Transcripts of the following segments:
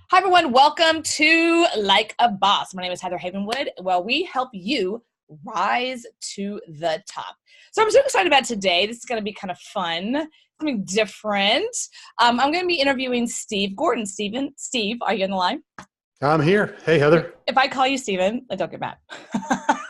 Hi, everyone. Welcome to Like a Boss. My name is Heather Havenwood. Well, we help you rise to the top. So I'm super excited about today. This is going to be kind of fun, something different. I'm going to be interviewing Steve Gordon. Steve, are you on the line? I'm here. Hey, Heather. If I call you Steven, don't get mad.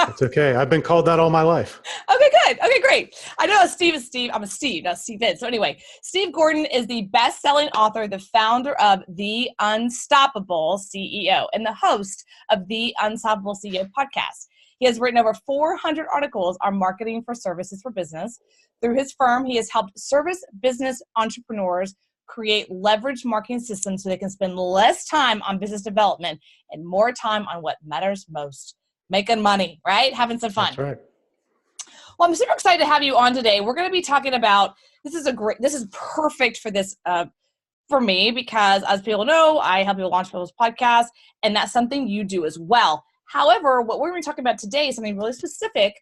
It's okay. I've been called that all my life. Okay, good. Okay, great. I know Steve is Steve. I'm a Steve, not Steven. So anyway, Steve Gordon is the best-selling author, the founder of The Unstoppable CEO, and the host of The Unstoppable CEO podcast. He has written over 400 articles on marketing for services for business. Through his firm, he has helped service business entrepreneurs create leveraged marketing systems so they can spend less time on business development and more time on what matters most, making money, right? Having some fun. That's right. Well, I'm super excited to have you on today. We're going to be talking about, this is perfect for this, for me, because as people know, I help people launch people's podcasts, and that's something you do as well. However, what we're going to be talking about today is something really specific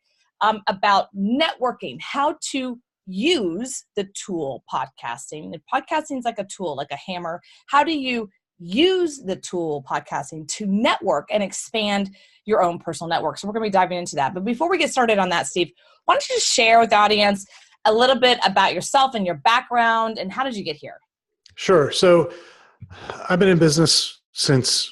about networking, how to use the tool podcasting. And podcasting is like a tool, like a hammer. How do you use the tool podcasting to network and expand your own personal network? So we're going to be diving into that. But before we get started on that, Steve, why don't you just share with the audience a little bit about yourself and your background and how did you get here? Sure. So I've been in business since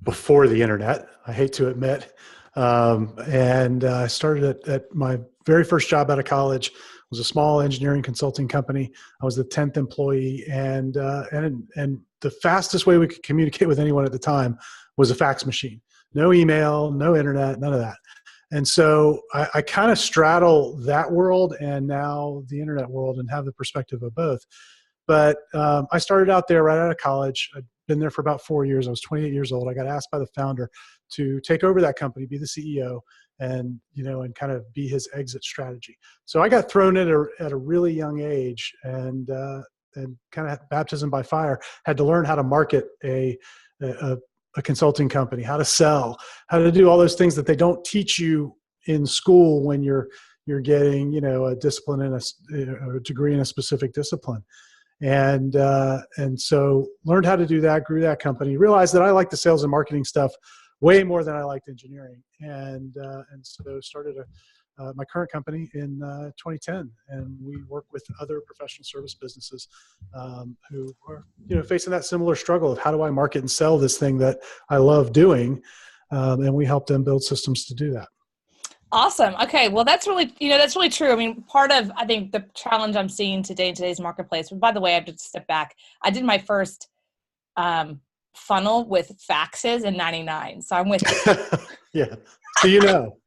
before the internet, I hate to admit. And I started at my very first job out of college. It was a small engineering consulting company. I was the 10th employee, and the fastest way we could communicate with anyone at the time was a fax machine. No email, no internet, none of that. And so I kind of straddle that world and now the internet world and have the perspective of both. But I started out there right out of college. I'd been there for about 4 years. I was 28 years old. I got asked by the founder to take over that company, be the CEO, and kind of be his exit strategy. So I got thrown in at a really young age, and kind of baptism by fire. Had to learn how to market a consulting company, how to sell, how to do all those things that they don't teach you in school when you're getting a discipline in a degree in a specific discipline. And so learned how to do that, grew that company, realized that I liked the sales and marketing stuff way more than I liked engineering. And so started my current company in 2010. And we work with other professional service businesses who are facing that similar struggle of how do I market and sell this thing that I love doing? And we help them build systems to do that. Awesome. Okay. Well, that's really true. I mean, part of, I think, the challenge I'm seeing today in today's marketplace, by the way, I have to step back. I did my first funnel with faxes in 99. So I'm with you. Yeah. So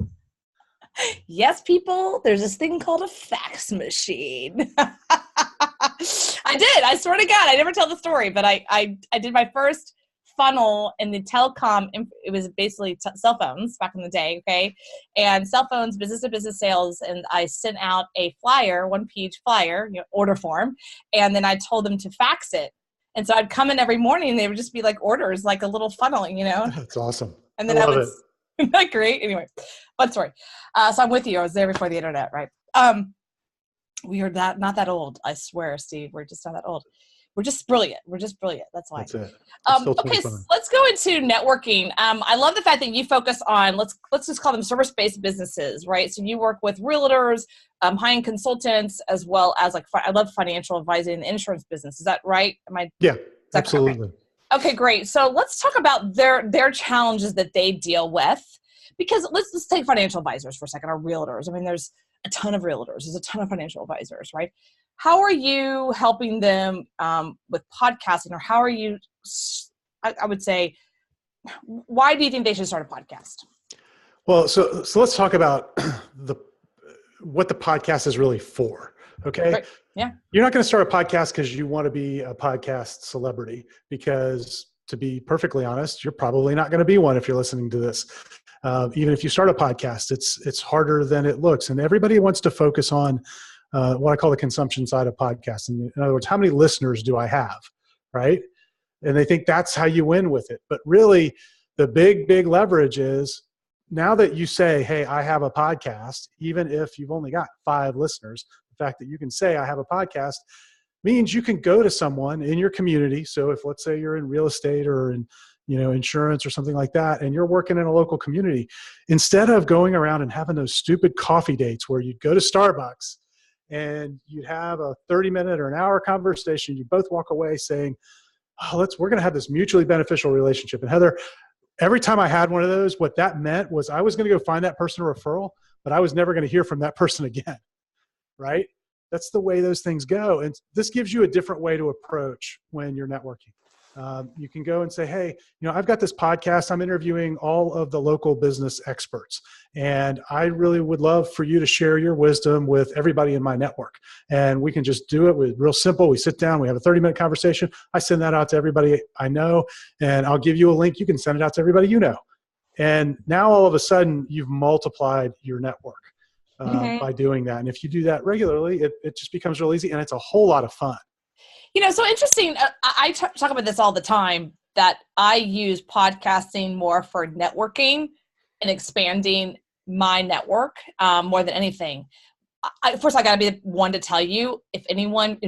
Yes, people, there's this thing called a fax machine. I did. I swear to God, I never tell the story, but I did my first funnel in the telecom. It was basically cell phones back in the day. Okay. And cell phones, business to business sales. And I sent out a flyer, 1-page flyer, order form. And then I told them to fax it. And so I'd come in every morning and they would just be like orders, like a little funnel, That's awesome. And then I would, isn't that great? Anyway, fun story. So I'm with you. I was there before the internet, right? We are not that old. I swear, Steve, we're just not that old. We're just brilliant. That's why. That's it. Okay, so let's go into networking. I love the fact that you focus on, let's just call them service-based businesses, right? So you work with realtors, high-end consultants, as well as I love financial advising and insurance business. Is that right? Yeah, absolutely. Okay, great. So let's talk about their challenges that they deal with, because let's take financial advisors for a second, or realtors. I mean, there's a ton of realtors. There's a ton of financial advisors, right? How are you helping them with podcasting, or how are you, I would say, why do you think they should start a podcast? Well, so let's talk about what the podcast is really for. Okay. Right. Yeah. You're not going to start a podcast because you want to be a podcast celebrity, because to be perfectly honest, you're probably not going to be one if you're listening to this. Even if you start a podcast, it's harder than it looks. And everybody wants to focus on what I call the consumption side of podcasting. In other words, how many listeners do I have, right? And they think that's how you win with it. But really, the big leverage is, now that you say, hey, I have a podcast, even if you've only got 5 listeners, the fact that you can say I have a podcast, means you can go to someone in your community. So if, let's say, you're in real estate or in, insurance or something like that, and you're working in a local community, instead of going around and having those stupid coffee dates where you'd go to Starbucks and you'd have a 30-minute or an hour conversation, you both walk away saying, oh, we're going to have this mutually beneficial relationship. And Heather, every time I had one of those, what that meant was I was going to go find that person a referral, but I was never going to hear from that person again, right? That's the way those things go. And this gives you a different way to approach when you're networking. You can go and say, hey, I've got this podcast. I'm interviewing all of the local business experts, and I really would love for you to share your wisdom with everybody in my network. And we can just do it with real simple. We sit down, we have a 30-minute conversation. I send that out to everybody I know, and I'll give you a link. You can send it out to everybody you know. And now all of a sudden you've multiplied your network by doing that. And if you do that regularly, it just becomes real easy, and it's a whole lot of fun. So interesting. I talk about this all the time, that I use podcasting more for networking and expanding my network more than anything. First, I got to be the one to tell you, if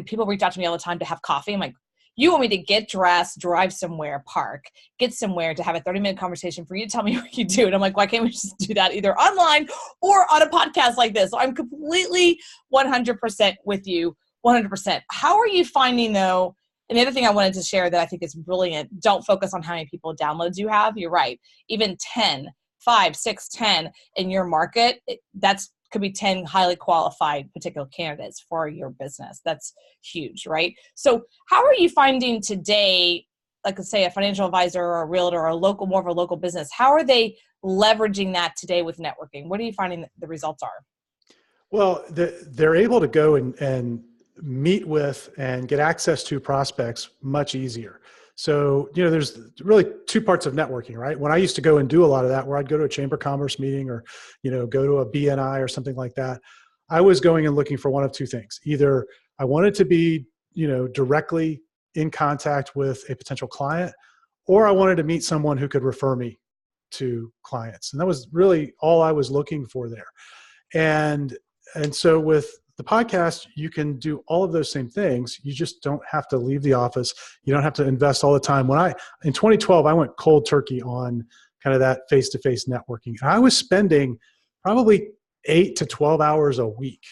people reach out to me all the time to have coffee, I'm like, you want me to get dressed, drive somewhere, park, get somewhere to have a 30-minute conversation for you to tell me what you do. And I'm like, why can't we just do that either online or on a podcast like this? So I'm completely 100% with you. 100%. How are you finding, though? And the other thing I wanted to share that I think is brilliant, don't focus on how many people downloads you have. You're right. Even 10, 5, 6, 10 in your market, could be 10 highly qualified particular candidates for your business. That's huge, right? So how are you finding today, like let's say a financial advisor or a realtor or more of a local business, how are they leveraging that today with networking? What are you finding the results are? Well, they're able to go and meet with and get access to prospects much easier. So, there's really two parts of networking, right? When I used to go and do a lot of that, where I'd go to a chamber of commerce meeting or, go to a BNI or something like that, I was going and looking for one of two things. Either I wanted to be, directly in contact with a potential client, or I wanted to meet someone who could refer me to clients. And that was really all I was looking for there. And so with the podcast, you can do all of those same things. You just don't have to leave the office. You don't have to invest all the time. In 2012, I went cold turkey on kind of that face-to-face networking. And I was spending probably 8 to 12 hours a week.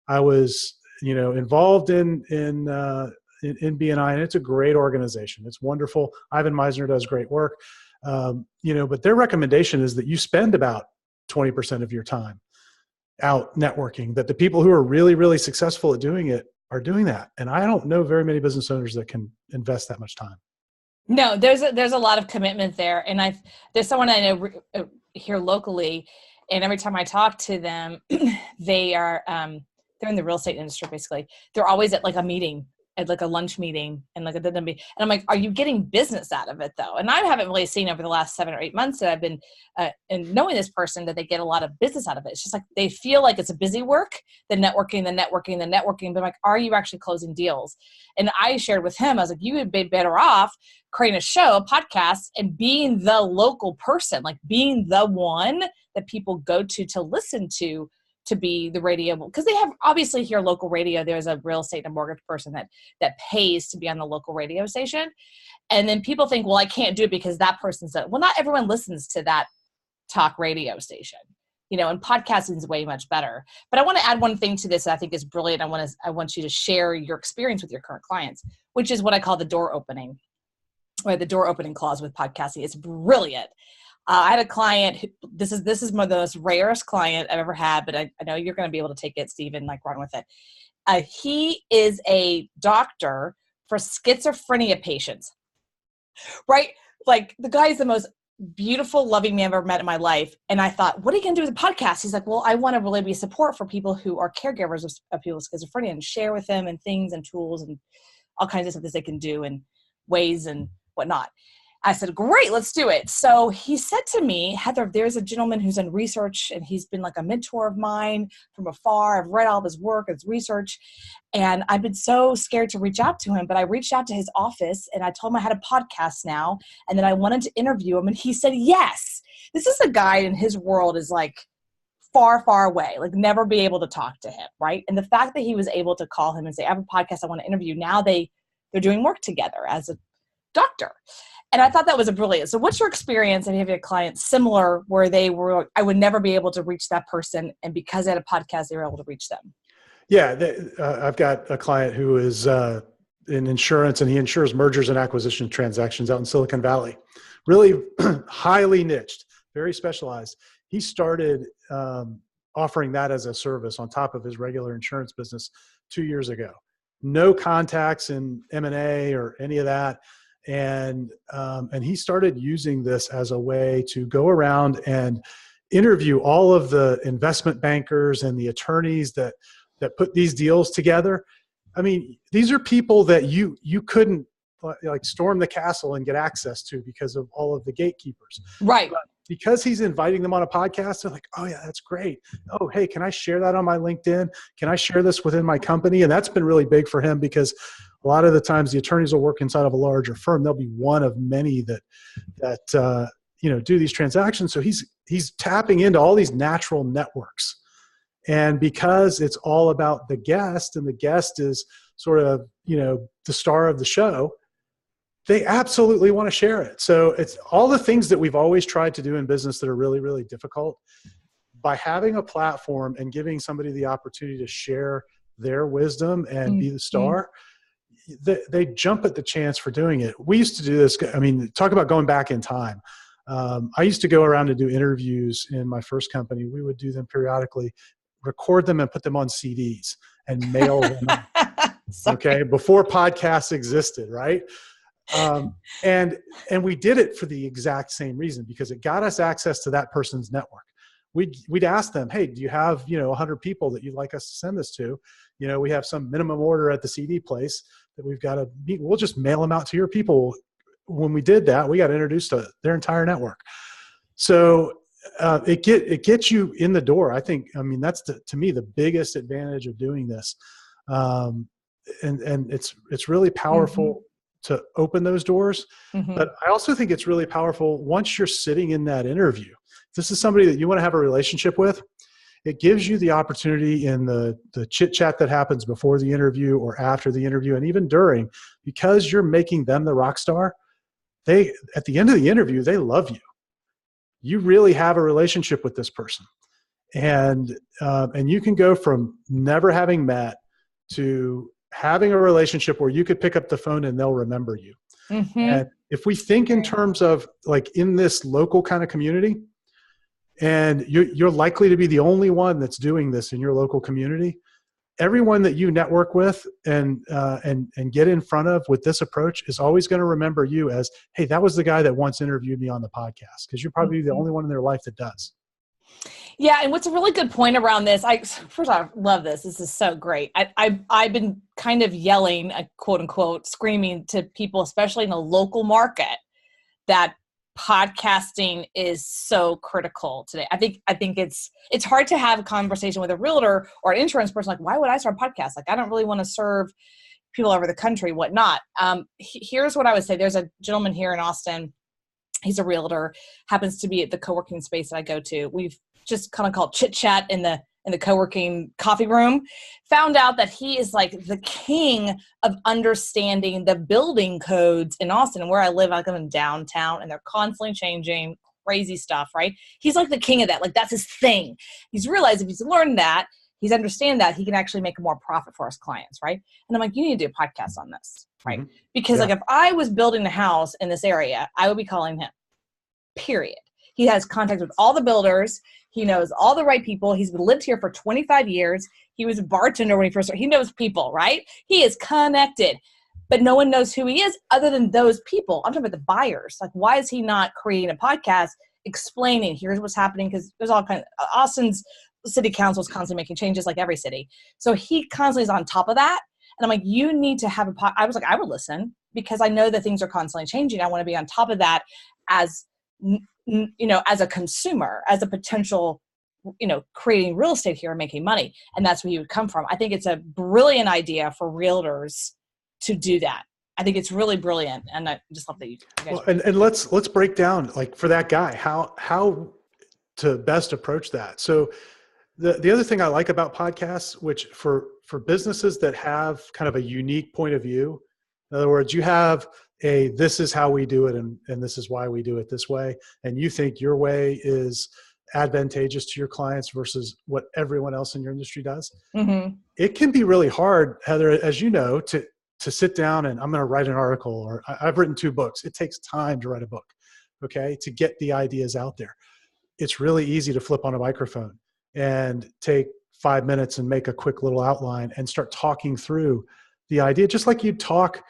I was, involved in BNI, and it's a great organization. It's wonderful. Ivan Meisner does great work. But their recommendation is that you spend about 20% of your time out networking, that the people who are really, really successful at doing it are doing that. And I don't know very many business owners that can invest that much time. No, there's a lot of commitment there. And there's someone I know here locally, and every time I talk to them, they're in the real estate industry, basically. They're always at like a meeting, at like a lunch meeting, and like and I'm like, are you getting business out of it though? And I haven't really seen over the last 7 or 8 months that I've been and knowing this person that they get a lot of business out of it. It's just like they feel like it's a busy work, the networking. But I'm like, are you actually closing deals? And I shared with him, I was like, you would be better off creating a show, a podcast, and being the local person, like being the one that people go to listen to be the radio, because they have obviously here local radio. There's a real estate and mortgage person that pays to be on the local radio station. And then people think, well, I can't do it because that person's done it. Well, not everyone listens to that talk radio station, and podcasting is way much better. But I want to add one thing to this that I think is brilliant. I want you to share your experience with your current clients, which is what I call the door opening, or the door opening clause with podcasting. It's brilliant. I had a client, this is one of the most rarest client I've ever had, but I know you're going to be able to take it, Stephen, like run with it. He is a doctor for schizophrenia patients, right? Like the guy is the most beautiful, loving man I've ever met in my life. And I thought, what are you going to do with a podcast? He's like, well, I want to really be support for people who are caregivers of people with schizophrenia, and share with them and things and tools and all kinds of stuff that they can do and ways and whatnot. I said, great, let's do it. So he said to me, Heather, there's a gentleman who's in research, and he's been like a mentor of mine from afar. I've read all of his work, his research, and I've been so scared to reach out to him. But I reached out to his office, and I told him I had a podcast now, and then I wanted to interview him, and he said yes. This is a guy in his world is like far, far away, like never be able to talk to him, right? And the fact that he was able to call him and say, I have a podcast I want to interview. Now they're doing work together as a doctor. And I thought that was a brilliant. So what's your experience if you have a client similar where I would never be able to reach that person, and because they had a podcast, they were able to reach them? Yeah, I've got a client who is in insurance, and he insures mergers and acquisition transactions out in Silicon Valley. Really highly niched, very specialized. He started offering that as a service on top of his regular insurance business 2 years ago. No contacts in M&A or any of that. And he started using this as a way to go around and interview all of the investment bankers and the attorneys that put these deals together. I mean, these are people that you couldn't like storm the castle and get access to because of all of the gatekeepers. Right. But because he's inviting them on a podcast, they're like, oh yeah, that's great. Oh, hey, can I share that on my LinkedIn? Can I share this within my company? And that's been really big for him, because a lot of the times the attorneys will work inside of a larger firm. They'll be one of many that do these transactions. So he's tapping into all these natural networks. And because it's all about the guest, and the guest is sort of, the star of the show, they absolutely want to share it. So it's all the things that we've always tried to do in business that are really, really difficult. By having a platform and giving somebody the opportunity to share their wisdom and be the star, they jump at the chance for doing it. We used to do this. I mean, talk about going back in time. I used to go around to do interviews in my first company. We would do them periodically, record them and put them on CDs and mail them out. Okay. Before podcasts existed. Right. And we did it for the exact same reason, because it got us access to that person's network. We'd ask them, hey, do you have, 100 people that you'd like us to send this to? We have some minimum order at the CD place that we've got to meet. We'll just mail them out to your people. When we did that, we got introduced to their entire network. So it gets you in the door. I mean, that's to me, the biggest advantage of doing this. And it's really powerful to open those doors. But I also think it's really powerful once you're sitting in that interview. If this is somebody that you want to have a relationship with, it gives you the opportunity in the chit chat that happens before the interview or after the interview, and even during, because you're making them the rock star. At the end of the interview, they love you. You really have a relationship with this person. And you can go from never having met to having a relationship where you could pick up the phone and they'll remember you. And if we think in terms of like in this local kind of community, and you're likely to be the only one that's doing this in your local community, everyone that you network with and get in front of with this approach is always going to remember you as, hey, that was the guy that once interviewed me on the podcast, because you're probably the only one in their life that does. Yeah, and what's a really good point around this, first I love this. This is so great. I've been kind of yelling, quote unquote, screaming to people, especially in the local market, that podcasting is so critical today. I think it's hard to have a conversation with a realtor or an insurance person like, why would I start a podcast? Like, I don't really want to serve people over the country, whatnot. Here's what I would say. There's a gentleman here in Austin. He's a realtor, happens to be at the co-working space that I go to. We've just kind of called chit chat in the co-working coffee room, found out that he is like the king of understanding the building codes in Austin. And where I live in downtown, and they're constantly changing, crazy stuff, right? He's like the king of that. Like, that's his thing. He's realized if he's learned that, he's understand that, he can actually make more profit for his clients, right? And I'm like, you need to do a podcast on this, right? Because like if I was building a house in this area, I would be calling him, period. He has contact with all the builders. He knows all the right people. He's lived here for 25 years. He was a bartender when he first started. He knows people, right? He is connected, but no one knows who he is other than those people. I'm talking about the buyers. Like, why is he not creating a podcast explaining, here's what's happening? Because there's all kinds of, Austin's city council is constantly making changes like every city. So he constantly is on top of that. And I'm like, you need to have a podcast. I was like, I would listen because I know that things are constantly changing. I want to be on top of that as as a consumer, as a potential, creating real estate here and making money. And that's where you would come from. I think it's a brilliant idea for realtors to do that. I think it's really brilliant. And I just love that you guys. Well, and let's break down, like, for that guy, how to best approach that. So The other thing I like about podcasts, which for businesses that have kind of a unique point of view, in other words, you have this is how we do it and this is why we do it this way, and you think your way is advantageous to your clients versus what everyone else in your industry does. Mm-hmm. It can be really hard, Heather, as you know, to sit down and I'm going to write an article, or I've written 2 books. It takes time to write a book, okay, to get the ideas out there. It's really easy to flip on a microphone and take 5 minutes and make a quick little outline and start talking through the idea, just like you'd talk,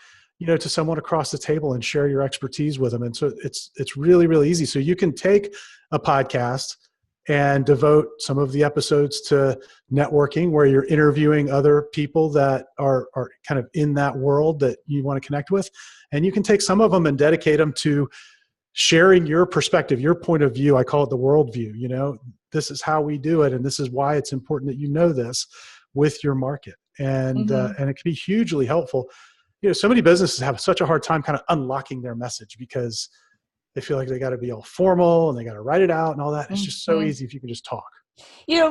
to someone across the table and share your expertise with them. And so it's really, really easy. So you can take a podcast and devote some of the episodes to networking, where you're interviewing other people that are kind of in that world that you want to connect with. And you can take some of them and dedicate them to sharing your perspective, your point of view. I call it the worldview. This is how we do it, and this is why it's important that you know this with your market. And and it can be hugely helpful. So many businesses have such a hard time kind of unlocking their message because they feel like they got to be all formal and they got to write it out and all that. It's just so easy if you can just talk.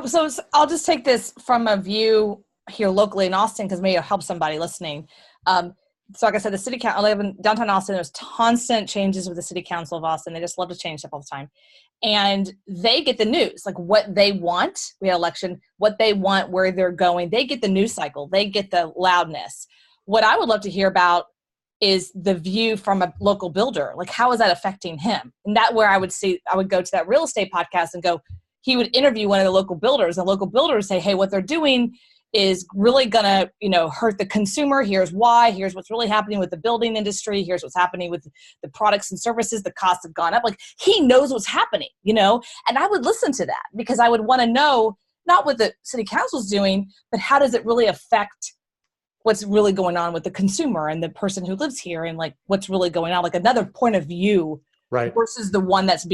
So I'll just take this from a view here locally in Austin, because maybe it'll help somebody listening. So like I said, the city council, I live in downtown Austin. There's constant changes with the city council of Austin. They just love to change stuff all the time. And they get the news, like what they want. We had an election, what they want, where they're going. They get the news cycle. They get the loudness. What I would love to hear about is the view from a local builder. Like, how is that affecting him? And that where I would go to that real estate podcast and go, he would interview one of the local builders, and local builders say, hey, what they're doing is really going to, hurt the consumer. Here's why. Here's what's really happening with the building industry. Here's what's happening with the products and services. The costs have gone up. Like, he knows what's happening, and I would listen to that because I would want to know not what the city council's doing, but how does it really affect what's really going on with the consumer and the person who lives here, and like what's really going on, like another point of view, right, versus the one that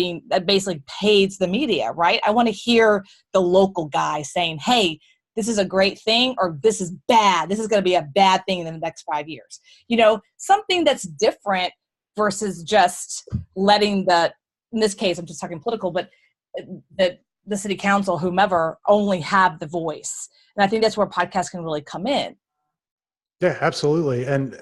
basically pays the media, right? I want to hear the local guy saying, hey, this is a great thing, or this is bad. This is going to be a bad thing in the next 5 years. Something that's different versus just letting in this case, I'm just talking political, but the city council, whomever, only have the voice. And I think that's where podcasts can really come in. Yeah, absolutely. And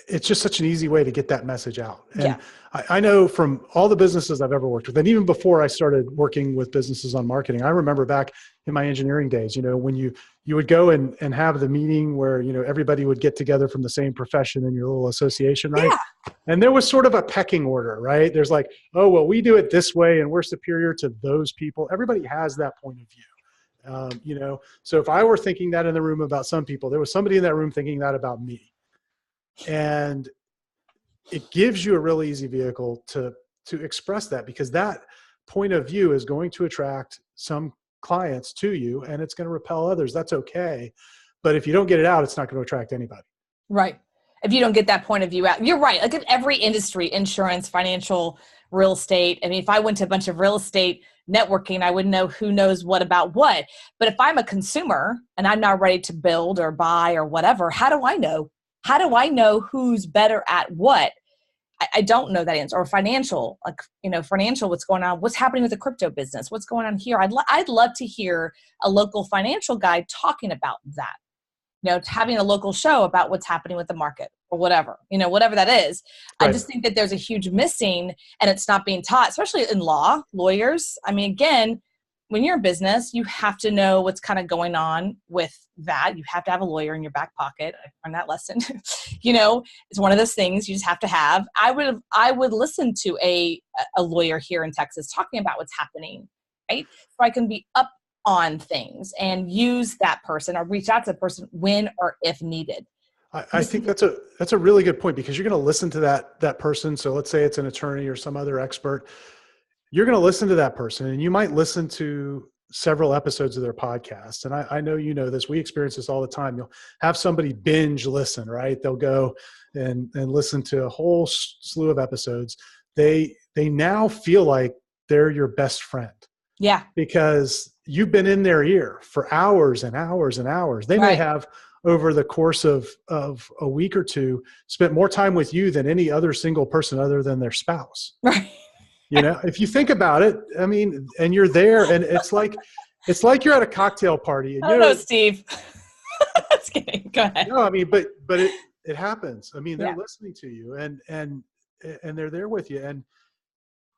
it's just such an easy way to get that message out. And I know from all the businesses I've ever worked with, and even before I started working with businesses on marketing, I remember back in my engineering days, when you would go and have the meeting where, everybody would get together from the same profession in your little association, right? Yeah. And there was sort of a pecking order, right? There's like, oh, well, we do it this way and we're superior to those people. Everybody has that point of view. So if I were thinking that in the room about some people, there was somebody in that room thinking that about me. And it gives you a really easy vehicle to express that, because that point of view is going to attract some clients to you and it's going to repel others. That's okay. But if you don't get it out, it's not going to attract anybody. Right. If you don't get that point of view out, you're right. Like in every industry, insurance, financial, real estate. I mean, if I went to a bunch of real estate networking, I wouldn't know who knows what about what. But if I'm a consumer and I'm not ready to build or buy or whatever, how do I know? How do I know who's better at what? I don't know that answer. Or financial, financial, what's going on? What's happening with the crypto business? What's going on here? I'd love to hear a local financial guy talking about that. Having a local show about what's happening with the market or whatever, whatever that is. Right. I just think that there's a huge missing, and it's not being taught, especially in lawyers. I mean, again, when you're in business, you have to know what's kind of going on with that. You have to have a lawyer in your back pocket. I learned that lesson. It's one of those things you just have to have. I would listen to a lawyer here in Texas talking about what's happening, right? So I can be up on things and use that person or reach out to the person when or if needed. I think that's a really good point, because you're going to listen to that person. So let's say it's an attorney or some other expert. You're going to listen to that person, and you might listen to several episodes of their podcast. And I know this. We experience this all the time. You'll have somebody binge listen, right? They'll go and listen to a whole slew of episodes. They now feel like they're your best friend. Yeah. Because you've been in their ear for hours and hours and hours. They may have, over the course of a week or two, spent more time with you than any other single person other than their spouse. Right. If you think about it, I mean, and you're there, and it's like It's like you're at a cocktail party and I don't know, Steve. Just kidding. Go ahead. no, I mean, but it happens. I mean, they're Yeah. listening to you and they're there with you. And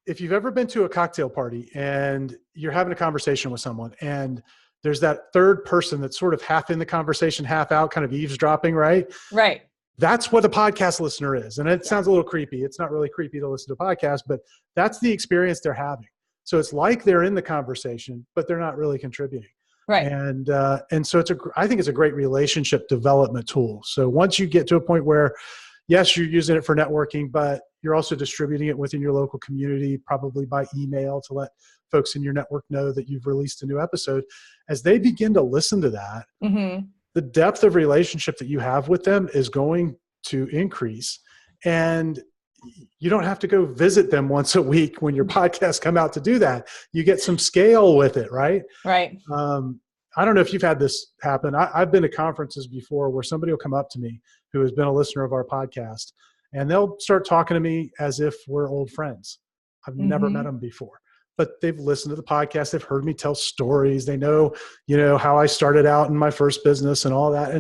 if you've ever been to a cocktail party and you're having a conversation with someone and there's that third person that's sort of half in the conversation, half out, kind of eavesdropping, right? Right. That's what a podcast listener is. And it sounds a little creepy. It's not really creepy to listen to a podcast, but that's the experience they're having. So it's like they're in the conversation, but they're not really contributing. Right. And so I think it's a great relationship development tool. So once you get to a point where, yes, you're using it for networking, but you're also distributing it within your local community, probably by email to let folks in your network know that you've released a new episode. As they begin to listen to that, the depth of relationship that you have with them is going to increase. And you don't have to go visit them once a week when your podcasts come out to do that. You get some scale with it, right? Right. I don't know if you've had this happen. I've been to conferences before where somebody will come up to me who has been a listener of our podcast, and they'll start talking to me as if we're old friends. I've never met them before, but they've listened to the podcast. They've heard me tell stories. They know, how I started out in my first business and all that.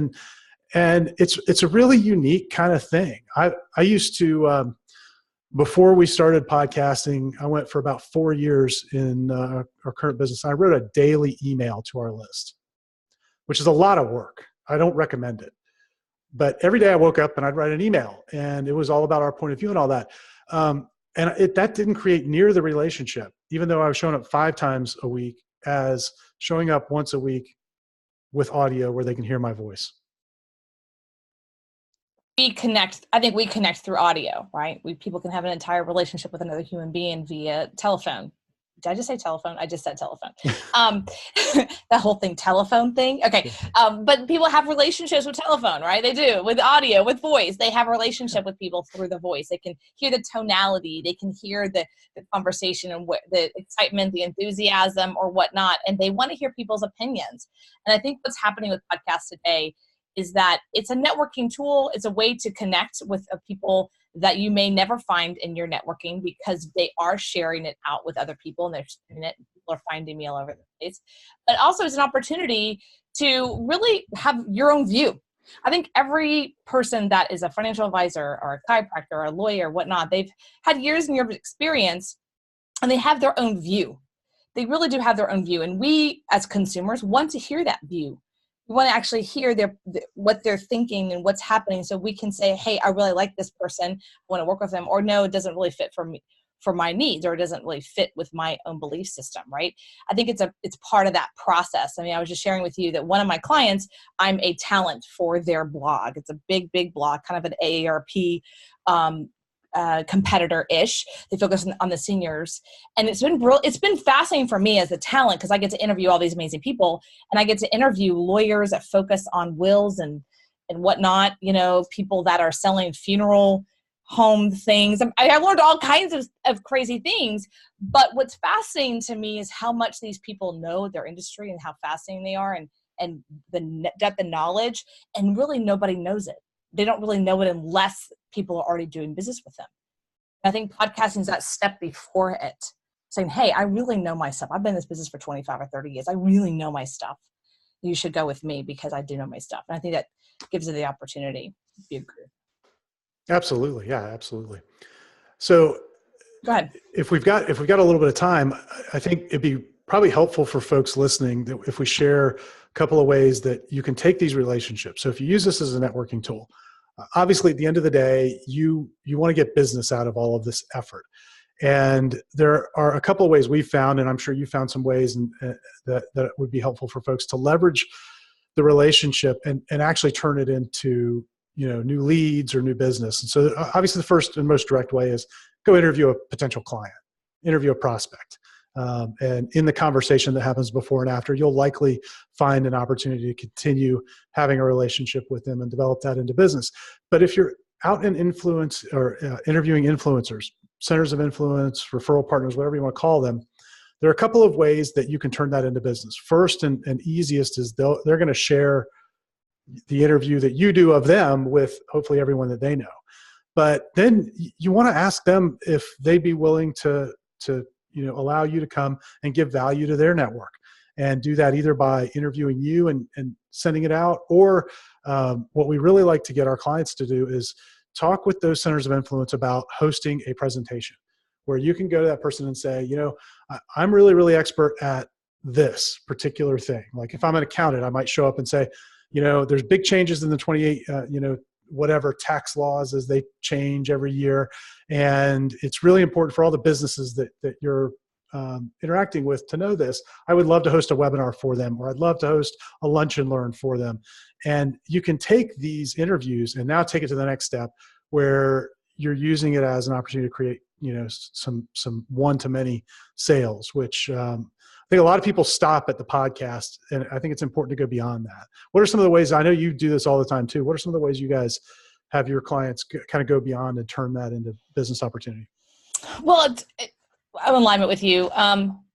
And it's a really unique kind of thing. I used to, before we started podcasting, I went for about 4 years in our current business. I wrote a daily email to our list, which is a lot of work. I don't recommend it. But every day I woke up and I'd write an email, and it was all about our point of view and all that. That didn't create near the relationship, even though I was showing up 5 times a week, as showing up once a week with audio where they can hear my voice. I think we connect through audio, right? People can have an entire relationship with another human being via telephone. Did I just say telephone? I just said telephone. That whole thing, telephone thing. Okay. But people have relationships with telephone, right? They do, with audio, with voice. They have a relationship with people through the voice. They can hear the tonality. They can hear the conversation and the excitement, the enthusiasm or whatnot. And they want to hear people's opinions. And I think what's happening with podcasts today is that it's a networking tool. It's a way to connect with people that you may never find in your networking, because they are sharing it out with other people and they're sharing it. People are finding me all over the place. But also it's an opportunity to really have your own view. I think every person that is a financial advisor or a chiropractor or a lawyer, whatnot, they've had years and years of experience and they have their own view. They really do have their own view. And we as consumers want to hear that view. We want to actually hear what they're thinking and what's happening, so we can say, hey, I really like this person, I want to work with them, or no, it doesn't really fit for me, for my needs, or it doesn't really fit with my own belief system, right? I think it's part of that process. I mean, I was just sharing with you that one of my clients, I'm a talent for their blog. It's a big blog, kind of an AARP competitor-ish. They focus on the seniors. And it's been fascinating for me as a talent, because I get to interview all these amazing people, and I get to interview lawyers that focus on wills and whatnot, people that are selling funeral home things. I learned all kinds of crazy things, but what's fascinating to me is how much these people know their industry and how fascinating they are, and the depth of knowledge, and really nobody knows it. They don't really know it unless people are already doing business with them. I think podcasting is that step before it, saying, hey, I really know my stuff. I've been in this business for 25 or 30 years. I really know my stuff. You should go with me because I do know my stuff. And I think that gives it the opportunity. If you agree. Absolutely. Yeah, absolutely. So go ahead. If we've got a little bit of time, I think it'd be probably helpful for folks listening that if we share a couple of ways that you can take these relationships. So if you use this as a networking tool, obviously at the end of the day, you want to get business out of all of this effort. And there are a couple of ways we've found, and I'm sure you found some ways that would be helpful for folks to leverage the relationship and actually turn it into, new leads or new business. And so obviously the first and most direct way is go interview a potential client, interview a prospect. And in the conversation that happens before and after, you'll likely find an opportunity to continue having a relationship with them and develop that into business. But if you're out in influence or interviewing influencers, centers of influence, referral partners, whatever you want to call them, there are a couple of ways that you can turn that into business. First and easiest is they're going to share the interview that you do of them with hopefully everyone that they know. But then you want to ask them if they'd be willing to allow you to come and give value to their network. and do that either by interviewing you and sending it out, or what we really like to get our clients to do is talk with those centers of influence about hosting a presentation where you can go to that person and say, I'm really, really expert at this particular thing. Like if I'm an accountant, I might show up and say, there's big changes in the 28, whatever tax laws as they change every year. And it's really important for all the businesses that you're interacting with to know this. I would love to host a webinar for them, or I'd love to host a lunch and learn for them. And you can take these interviews and now take it to the next step where you're using it as an opportunity to create, some one-to-many sales, which I think a lot of people stop at the podcast. And I think it's important to go beyond that. What are some of the ways, I know you do this all the time too, what are some of the ways you guys have your clients kind of go beyond and turn that into business opportunity? Well, I'm in alignment with you.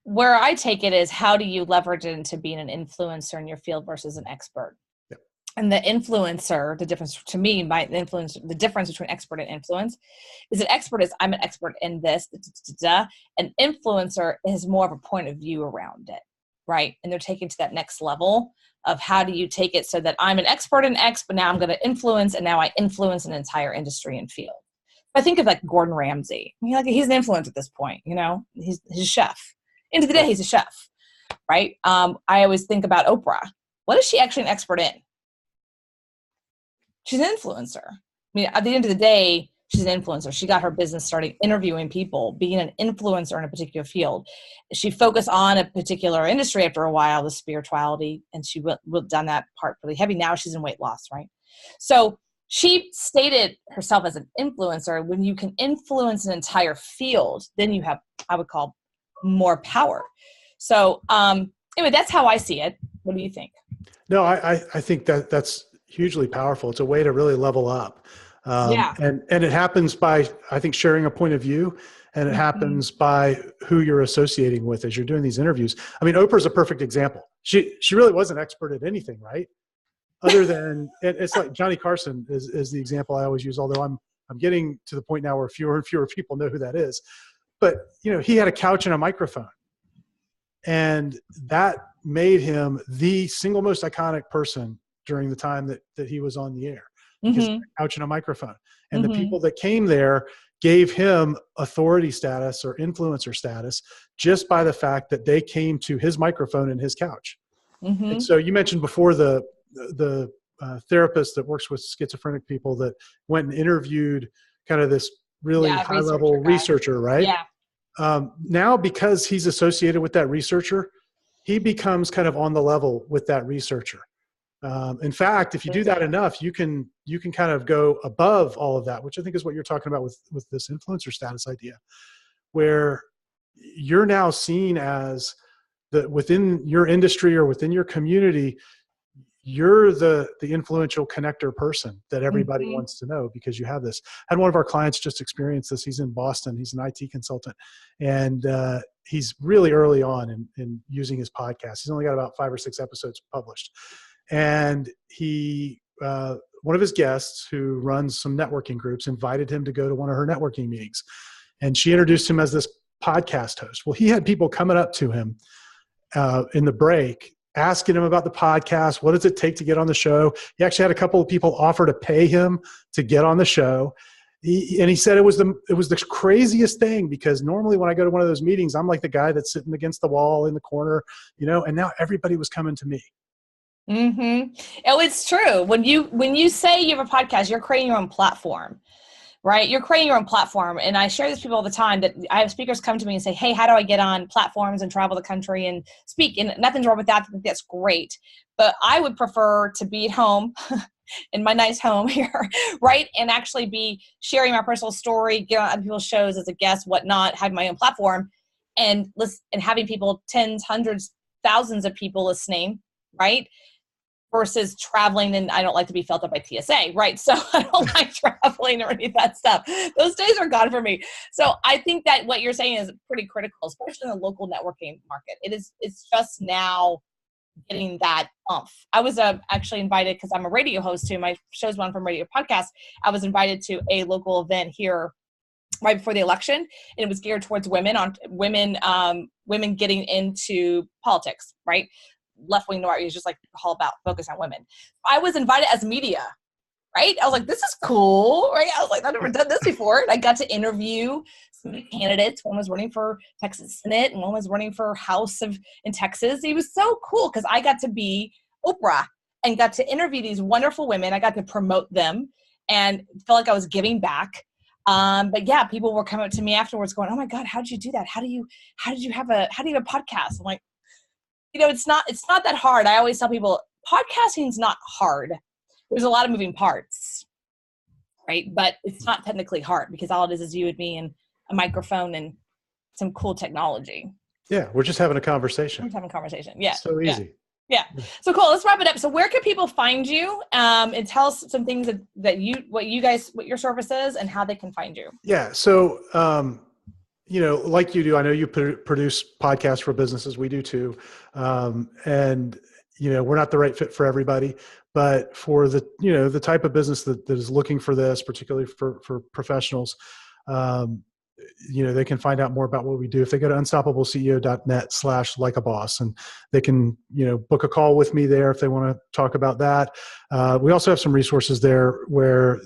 Where I take it is, how do you leverage it into being an influencer in your field versus an expert? Yep. And the influencer, the difference to me, the difference between expert and influence is an expert is, I'm an expert in this, An influencer is more of a point of view around it, right? And they're taken to that next level of how do you take it so that I'm an expert in X, but now I'm going to influence, and now I influence an entire industry and field. I think of like Gordon Ramsay. He's an influence at this point, he's a chef. End of the day, he's a chef, right? I always think about Oprah. What is she actually an expert in? She's an influencer. At the end of the day, she's an influencer. She got her business starting interviewing people, being an influencer in a particular field. She focused on a particular industry after a while, the spirituality, and she done that part really heavy. Now she's in weight loss, right? So she stated herself as an influencer. When you can influence an entire field, then you have, I would call, more power. So anyway, that's how I see it. What do you think? No, I think that's hugely powerful. It's a way to really level up. And it happens by, I think, sharing a point of view, and it happens by who you're associating with as you're doing these interviews. Oprah's a perfect example. She really wasn't expert at anything, right? Other than, it's like Johnny Carson is the example I always use, although I'm getting to the point now where fewer and fewer people know who that is. But, he had a couch and a microphone, and that made him the single most iconic person during the time that he was on the air. Because of a couch and a microphone. And the people that came there gave him authority status or influencer status just by the fact that they came to his microphone and his couch. And so you mentioned before the therapist that works with schizophrenic people that went and interviewed kind of this really high level researcher, right? Yeah. Now, because he's associated with that researcher, he becomes kind of on the level with that researcher. In fact, if you do that enough, you can kind of go above all of that, which I think is what you're talking about with this influencer status idea, where you're now seen as within your industry or within your community, you're the influential connector person that everybody wants to know because you have this. I had one of our clients just experience this. He's in Boston. He's an IT consultant, and he's really early on in using his podcast. He's only got about 5 or 6 episodes published. And he, one of his guests who runs some networking groups invited him to go to one of her networking meetings. And she introduced him as this podcast host. Well, he had people coming up to him in the break, asking him about the podcast. What does it take to get on the show? He actually had a couple of people offer to pay him to get on the show. And he said it was the craziest thing, because normally when I go to one of those meetings, I'm like the guy that's sitting against the wall in the corner, and now everybody was coming to me. Oh, it's true. When you say you have a podcast, you're creating your own platform, right? You're creating your own platform. And I share this with people all the time that I have speakers come to me and say, hey, how do I get on platforms and travel the country and speak? And nothing's wrong with that. That's great. But I would prefer to be at home in my nice home here, right? And actually be sharing my personal story, get on other people's shows as a guest, whatnot, have my own platform, and listen, and having people, tens, hundreds, thousands of people listening, right? Versus traveling, and I don't like to be felt up by TSA, right? So I don't like traveling or any of that stuff. Those days are gone for me. So I think that what you're saying is pretty critical, especially in the local networking market. It's just now getting that oomph. I was actually invited, because I'm a radio host too. My show's one from radio podcast. I was invited to a local event here right before the election, and it was geared towards women getting into politics, right? Left wing to right, it was just like all about focus on women. I was invited as media, right? I was like, this is cool, right? I was like, I've never done this before. And I got to interview some candidates. One was running for Texas Senate and one was running for House in Texas. It was so cool because I got to be Oprah and got to interview these wonderful women. I got to promote them and felt like I was giving back. But yeah, people were coming up to me afterwards going, oh my God, how did you do that? How do you have a podcast? I'm like, it's not that hard. I always tell people podcasting is not hard. There's a lot of moving parts, right? But it's not technically hard because all it is you and me and a microphone and some cool technology. Yeah. We're just having a conversation. We're just having a conversation. Yeah. So easy. Yeah. So cool. Let's wrap it up. So where can people find you? And tell us some things what your service is and how they can find you. Yeah. So, like you do, I know you produce podcasts for businesses. We do too. And we're not the right fit for everybody, but for the type of business that is looking for this, particularly for professionals, they can find out more about what we do if they go to unstoppableceo.net/likeaboss, and they can, book a call with me there if they want to talk about that. We also have some resources there where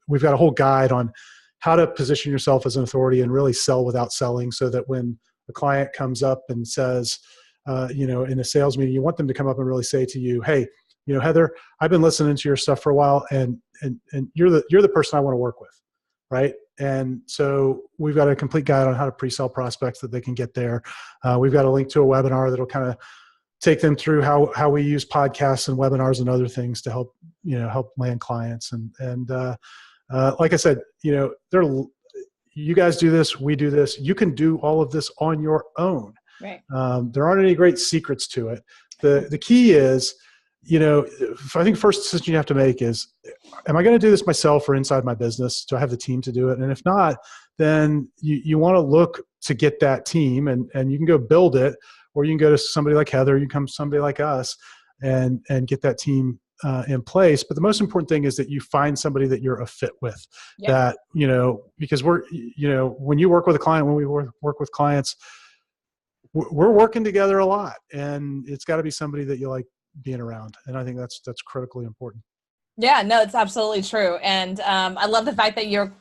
we've got a whole guide on how to position yourself as an authority and really sell without selling, so that when a client comes up and says, in a sales meeting, you want them to come up and really say to you, hey, Heather, I've been listening to your stuff for a while, and you're the person I want to work with, right? And so we've got a complete guide on how to pre-sell prospects that they can get there. We've got a link to a webinar that'll kind of take them through how we use podcasts and webinars and other things to help land clients. And like I said, you guys do this, we do this. You can do all of this on your own. Right. There aren't any great secrets to it. The key is, I think first decision you have to make is, am I going to do this myself or inside my business? Do I have the team to do it? And if not, then you want to look to get that team, and you can go build it, or you can go to somebody like Heather, you can come to somebody like us and get that team in place. But the most important thing is that you find somebody that you're a fit with. Yep. That, because when you work with a client, when we work with clients, we're working together a lot, and it's got to be somebody that you like being around. And I think that's critically important. Yeah, no, it's absolutely true. And I love the fact that you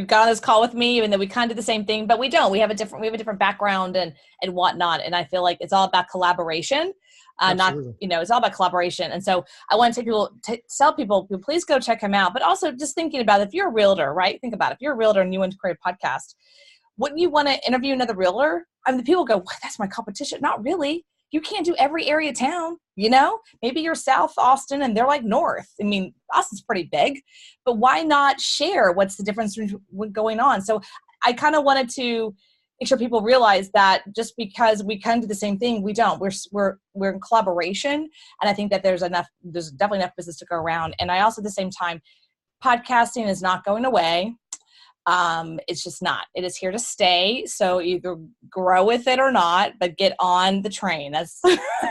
got on this call with me, even though we kind of did the same thing, but we don't. We have a different background and whatnot. And I feel like it's all about collaboration. It's all about collaboration. And so I want to tell people, please go check him out. But also just thinking about, if you're a realtor, right? Think about it. If you're a realtor and you want to create a podcast, wouldn't you want to interview another realtor? I mean, the people go, well, that's my competition. Not really. You can't do every area of town, Maybe you're South Austin and they're like North. I mean, Austin's pretty big, but why not share what's the difference going on? So I kind of wanted to make sure people realize that just because we kind of do the same thing, we don't. We're in collaboration, and I think that there's definitely enough business to go around. And I also, at the same time, podcasting is not going away. It's just not. It is here to stay. So either grow with it or not, but get on the train. That's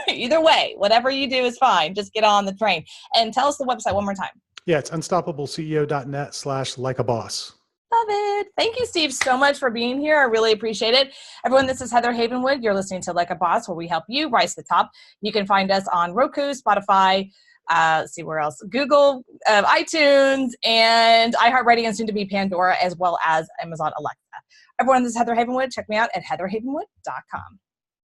either way. Whatever you do is fine. Just get on the train. And tell us the website one more time. Yeah, it's unstoppableceo.net/likeaboss. Love it. Thank you, Steve, so much for being here. I really appreciate it. Everyone, this is Heather Havenwood. You're listening to Like a Boss, where we help you rise to the top. You can find us on Roku, Spotify, see where else, Google, iTunes, and iHeartRadio, and soon to be Pandora, as well as Amazon Alexa. Everyone, this is Heather Havenwood. Check me out at heatherhavenwood.com.